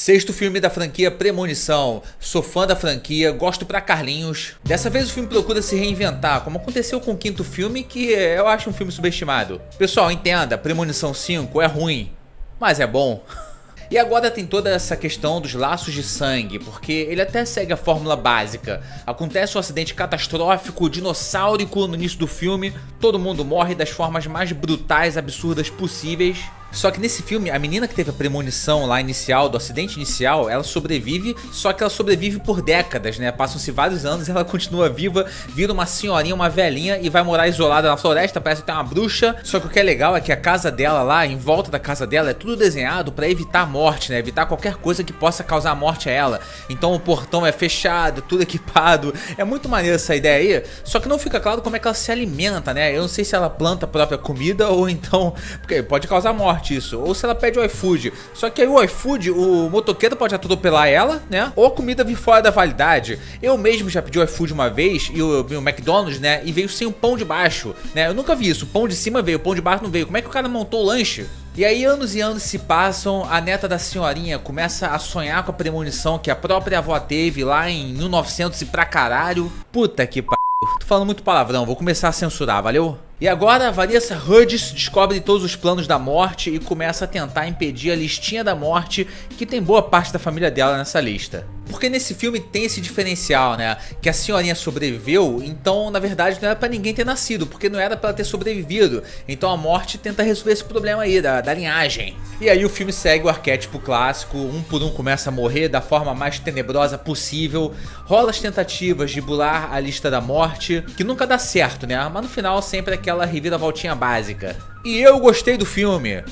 Sexto filme da franquia Premonição. Sou fã da franquia, gosto pra carlinhos. Dessa vez o filme procura se reinventar, como aconteceu com o quinto filme, que eu acho um filme subestimado. Pessoal, entenda, Premonição 5 é ruim, mas é bom. E agora tem toda essa questão dos laços de sangue, porque ele até segue a fórmula básica. Acontece um acidente catastrófico, dinossaurico no início do filme, todo mundo morre das formas mais brutais, absurdas possíveis. Só que nesse filme, a menina que teve a premonição lá inicial, do acidente inicial, ela sobrevive, só que ela sobrevive por décadas, né? Passam-se vários anos e ela continua viva, vira uma senhorinha, uma velhinha e vai morar isolada na floresta, parece que tem uma bruxa. Só que o que é legal é que a casa dela lá, em volta da casa dela, é tudo desenhado pra evitar a morte, né? Evitar qualquer coisa que possa causar morte a ela. Então o portão é fechado, tudo equipado. É muito maneiro essa ideia aí, só que não fica claro como é que ela se alimenta, né? Eu não sei se ela planta a própria comida ou então... porque pode causar morte isso, ou se ela pede o iFood. Só que aí o iFood, o motoqueiro pode atropelar ela, né? Ou a comida vir fora da validade. Eu mesmo já pedi o iFood uma vez, e o McDonald's, né? E veio sem o pão de baixo, né? Eu nunca vi isso, o pão de cima veio, o pão de baixo não veio. Como é que o cara montou o lanche? E aí anos e anos se passam, a neta da senhorinha começa a sonhar com a premonição que a própria avó teve lá em 1900 e pra caralho. Puta que pariu. Tô falando muito palavrão, vou começar a censurar, valeu? E agora a Vanessa Hudgens descobre todos os planos da morte e começa a tentar impedir a listinha da morte, que tem boa parte da família dela nessa lista. Porque nesse filme tem esse diferencial, né? Que a senhorinha sobreviveu, então na verdade não era pra ninguém ter nascido, porque não era pra ela ter sobrevivido. Então a morte tenta resolver esse problema aí, da linhagem. E aí o filme segue o arquétipo clássico, um por um começa a morrer da forma mais tenebrosa possível. Rola as tentativas de bular a lista da morte, que nunca dá certo, né? Mas no final sempre aquela reviravoltinha básica. E eu gostei do filme.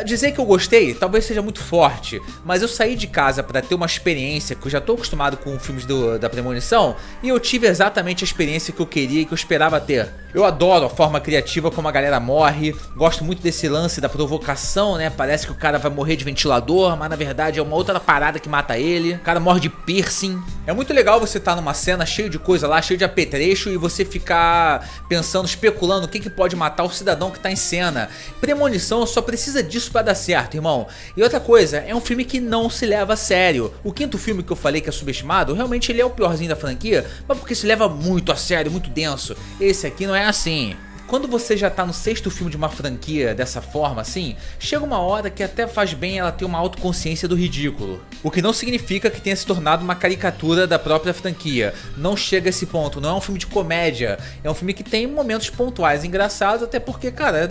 Dizer que eu gostei talvez seja muito forte, mas eu saí de casa pra ter uma experiência que eu já tô acostumado com filmes da premonição, e eu tive exatamente a experiência que eu queria e que eu esperava ter. Eu adoro a forma criativa como a galera morre, gosto muito desse lance da provocação, né? Parece que o cara vai morrer de ventilador, mas na verdade é uma outra parada que mata ele. O cara morre de piercing. É muito legal você estar numa cena cheio de coisa lá, cheio de apetrecho, e você ficar pensando, especulando o que pode matar o cidadão que tá em cena. Premonição só precisa disso pra dar certo, irmão. E outra coisa, é um filme que não se leva a sério. O quinto filme que eu falei que é subestimado, realmente ele é o piorzinho da franquia, mas porque se leva muito a sério, muito denso. Esse aqui não é assim. Quando você já tá no sexto filme de uma franquia dessa forma assim, chega uma hora que até faz bem ela ter uma autoconsciência do ridículo. O que não significa que tenha se tornado uma caricatura da própria franquia. Não chega a esse ponto, não é um filme de comédia. É um filme que tem momentos pontuais engraçados, até porque, cara,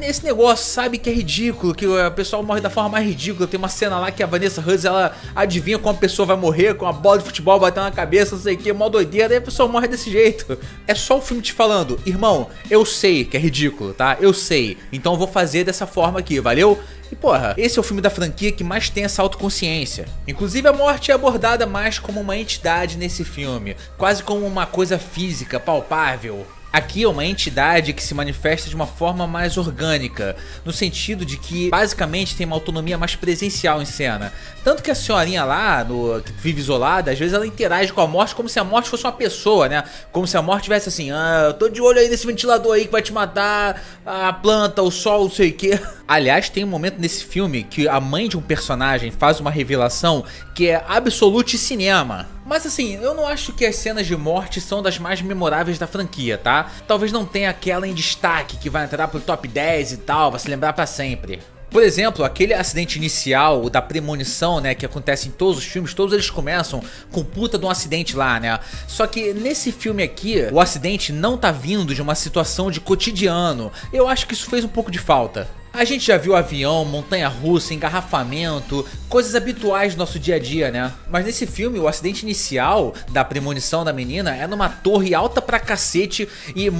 esse negócio, sabe, que é ridículo, que o pessoal morre da forma mais ridícula. Tem uma cena lá que a Vanessa Hudgens, ela adivinha como a pessoa vai morrer, com a bola de futebol batendo na cabeça, não sei o que, mó doideira, e a pessoa morre desse jeito. É só o filme te falando, irmão, eu sei que é ridículo, tá? Eu sei, então eu vou fazer dessa forma aqui, valeu? E porra, esse é o filme da franquia que mais tem essa autoconsciência. Inclusive a morte é abordada mais como uma entidade nesse filme, quase como uma coisa física, palpável. Aqui é uma entidade que se manifesta de uma forma mais orgânica, no sentido de que basicamente tem uma autonomia mais presencial em cena. Tanto que a senhorinha lá, que vive isolada, às vezes ela interage com a morte como se a morte fosse uma pessoa, né? Como se a morte tivesse assim, eu tô de olho aí nesse ventilador aí que vai te matar, a planta, o sol, não sei o que. Aliás, tem um momento nesse filme que a mãe de um personagem faz uma revelação que é absolute cinema. Mas assim, eu não acho que as cenas de morte são das mais memoráveis da franquia, tá? Talvez não tenha aquela em destaque que vai entrar pro top 10 e tal, vai se lembrar pra sempre. Por exemplo, aquele acidente inicial da premonição, né, que acontece em todos os filmes, todos eles começam com puta de um acidente lá, né? Só que nesse filme aqui, o acidente não tá vindo de uma situação de cotidiano. Eu acho que isso fez um pouco de falta. A gente já viu avião, montanha-russa, engarrafamento, coisas habituais do nosso dia a dia, né? Mas nesse filme, o acidente inicial da premonição da menina é numa torre alta pra cacete e eu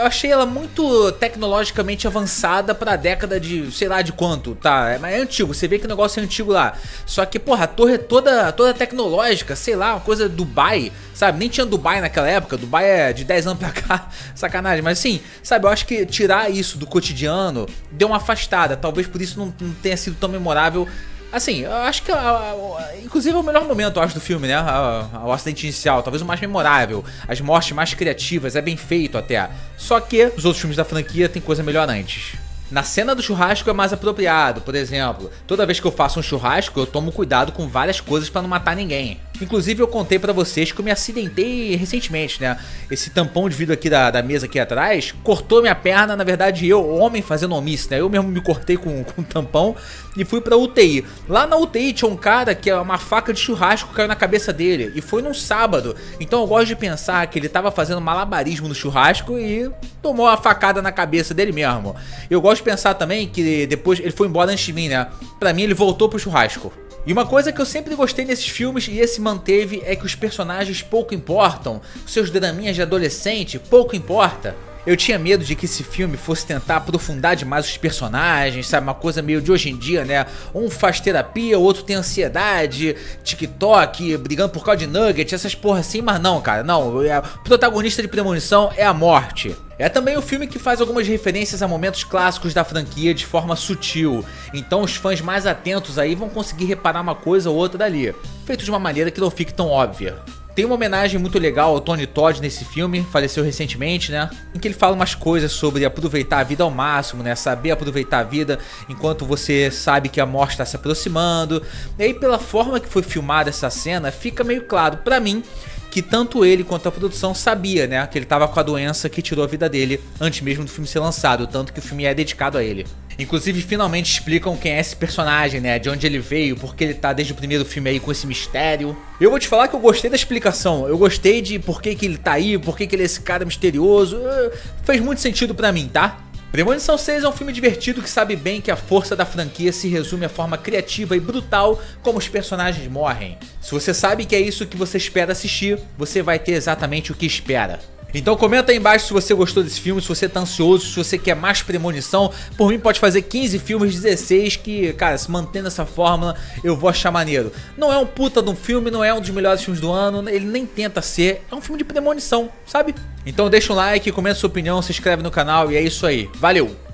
achei ela muito tecnologicamente avançada pra década de, sei lá de quanto, tá? Mas é antigo, você vê que o negócio é antigo lá. Só que, porra, a torre é toda tecnológica, sei lá, uma coisa Dubai, sabe? Nem tinha Dubai naquela época, Dubai é de 10 anos pra cá, sacanagem. Mas assim, sabe, eu acho que tirar isso do cotidiano deu uma afastada, talvez por isso não tenha sido tão memorável. Assim, eu acho que inclusive é o melhor momento, eu acho, do filme, né? O acidente inicial, talvez o mais memorável, as mortes mais criativas, é bem feito até. Só que os outros filmes da franquia tem coisa melhor antes. Na cena do churrasco é mais apropriado, por exemplo, toda vez que eu faço um churrasco eu tomo cuidado com várias coisas pra não matar ninguém. Inclusive eu contei pra vocês que eu me acidentei recentemente, né? Esse tampão de vidro aqui da mesa aqui atrás cortou minha perna, na verdade eu, homem fazendo omissa, né? Eu mesmo me cortei com tampão e fui pra UTI. Lá na UTI tinha um cara que uma faca de churrasco caiu na cabeça dele e foi num sábado. Então eu gosto de pensar que ele tava fazendo malabarismo no churrasco e tomou a facada na cabeça dele mesmo. Eu gosto de pensar também que depois ele foi embora antes de mim, né? Pra mim ele voltou pro churrasco. E uma coisa que eu sempre gostei nesses filmes, e esse manteve, é que os personagens pouco importam, seus draminhas de adolescente pouco importa. Eu tinha medo de que esse filme fosse tentar aprofundar demais os personagens, sabe? Uma coisa meio de hoje em dia, né? Um faz terapia, o outro tem ansiedade, TikTok, brigando por causa de nugget, essas porra assim, mas não, cara, não. O protagonista de Premonição é a morte. É também um filme que faz algumas referências a momentos clássicos da franquia de forma sutil, então os fãs mais atentos aí vão conseguir reparar uma coisa ou outra dali, feito de uma maneira que não fique tão óbvia. Tem uma homenagem muito legal ao Tony Todd nesse filme, faleceu recentemente, né? Em que ele fala umas coisas sobre aproveitar a vida ao máximo, né? Saber aproveitar a vida enquanto você sabe que a morte está se aproximando. E aí, pela forma que foi filmada essa cena, fica meio claro pra mim que tanto ele quanto a produção sabia, né, que ele tava com a doença que tirou a vida dele antes mesmo do filme ser lançado, tanto que o filme é dedicado a ele. Inclusive, finalmente explicam quem é esse personagem, né, de onde ele veio, porque ele tá desde o primeiro filme aí com esse mistério. Eu vou te falar que eu gostei da explicação, eu gostei de por que ele tá aí, por que ele é esse cara misterioso, fez muito sentido pra mim, tá? Premonição 6 é um filme divertido que sabe bem que a força da franquia se resume à forma criativa e brutal como os personagens morrem. Se você sabe que é isso que você espera assistir, você vai ter exatamente o que espera. Então comenta aí embaixo se você gostou desse filme, se você tá ansioso, se você quer mais Premonição. Por mim pode fazer 15 filmes, 16 que, cara, se mantendo essa fórmula eu vou achar maneiro. Não é um puta de um filme, não é um dos melhores filmes do ano, ele nem tenta ser, é um filme de premonição, sabe? Então deixa um like, comenta sua opinião, se inscreve no canal e é isso aí. Valeu!